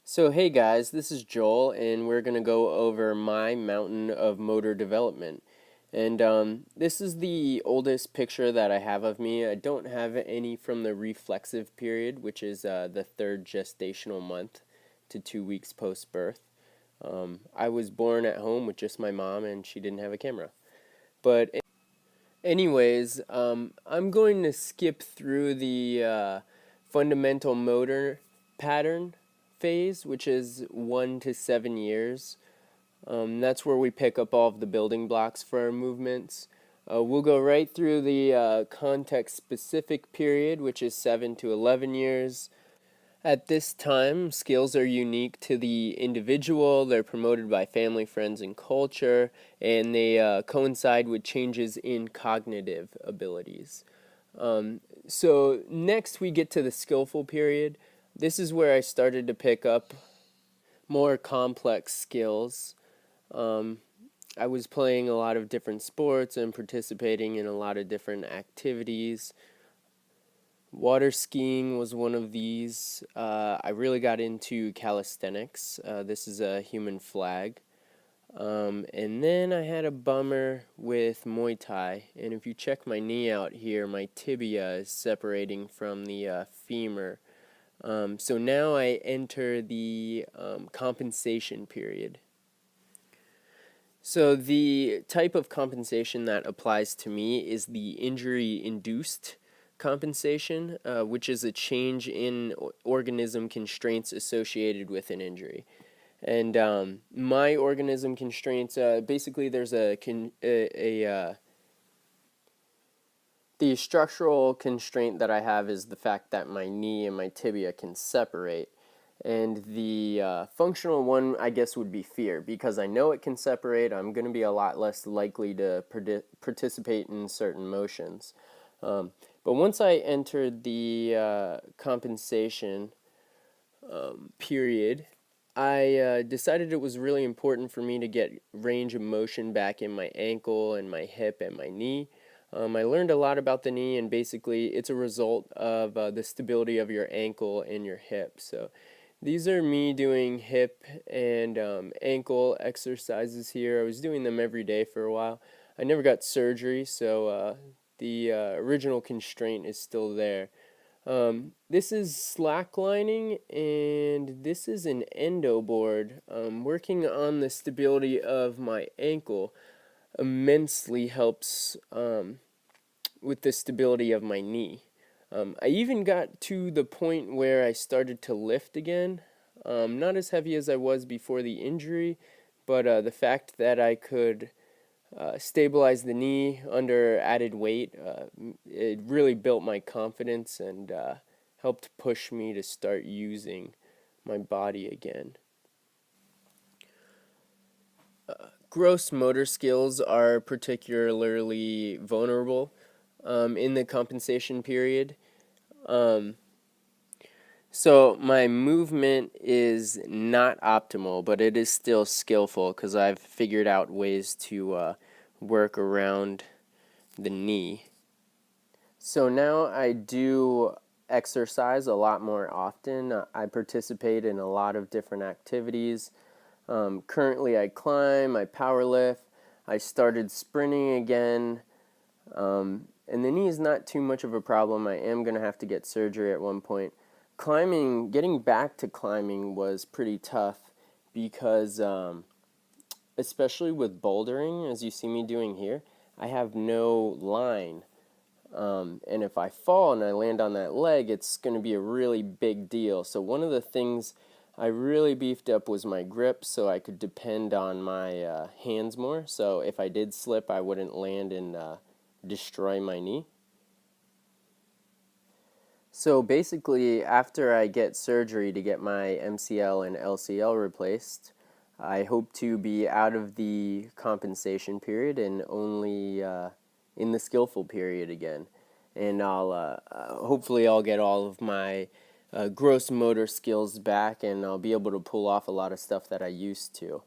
So hey guys, this is Joel, and we're gonna go over my mountain of motor development. And this is the oldest picture that I have of me. I don't have any from the reflexive period, which is the third gestational month to 2 weeks post birth. I was born at home with just my mom, and she didn't have a camera. But anyways, I'm going to skip through the fundamental motor pattern phase, which is 1 to 7 years. That's where we pick up all of the building blocks for our movements. We'll go right through the context-specific period, which is 7 to 11 years. At this time, skills are unique to the individual, they're promoted by family, friends, and culture, and they coincide with changes in cognitive abilities. So next we get to the skillful period. This is where I started to pick up more complex skills. Um, I was playing a lot of different sports and participating in a lot of different activities. Water skiing was one of these. I really got into calisthenics. This is a human flag. And then I had a bummer with Muay Thai. And if you check my knee out here, my tibia is separating from the femur. So now I enter the compensation period. So the type of compensation that applies to me is the injury-induced compensation, which is a change in organism constraints associated with an injury. And my organism constraints, basically there's the structural constraint that I have is the fact that my knee and my tibia can separate. And the functional one, I guess, would be fear. Because I know it can separate, I'm going to be a lot less likely to participate in certain motions. But once I entered the compensation period, I decided it was really important for me to get range of motion back in my ankle and my hip and my knee. I learned a lot about the knee, and basically it's a result of the stability of your ankle and your hip. So these are me doing hip and ankle exercises here. I was doing them every day for a while. I never got surgery, so the original constraint is still there. This is slacklining, and this is an endo board. Working on the stability of my ankle immensely helps with the stability of my knee. I even got to the point where I started to lift again. Not as heavy as I was before the injury, but the fact that I could stabilize the knee under added weight, it really built my confidence and helped push me to start using my body again. Gross motor skills are particularly vulnerable in the compensation period. Um, so my movement is not optimal, but it is still skillful because I've figured out ways to work around the knee. So now I do exercise a lot more often. I participate in a lot of different activities. Currently I climb, I power lift, I started sprinting again, and the knee is not too much of a problem. I am going to have to get surgery at one point. Climbing, getting back to climbing was pretty tough because, especially with bouldering, as you see me doing here, I have no line. And if I fall and I land on that leg, it's going to be a really big deal. So one of the things I really beefed up was my grip so I could depend on my hands more. So if I did slip, I wouldn't land and destroy my knee. So basically, after I get surgery to get my MCL and LCL replaced, I hope to be out of the compensation period and only in the skillful period again. And hopefully I'll get all of my gross motor skills back, and I'll be able to pull off a lot of stuff that I used to.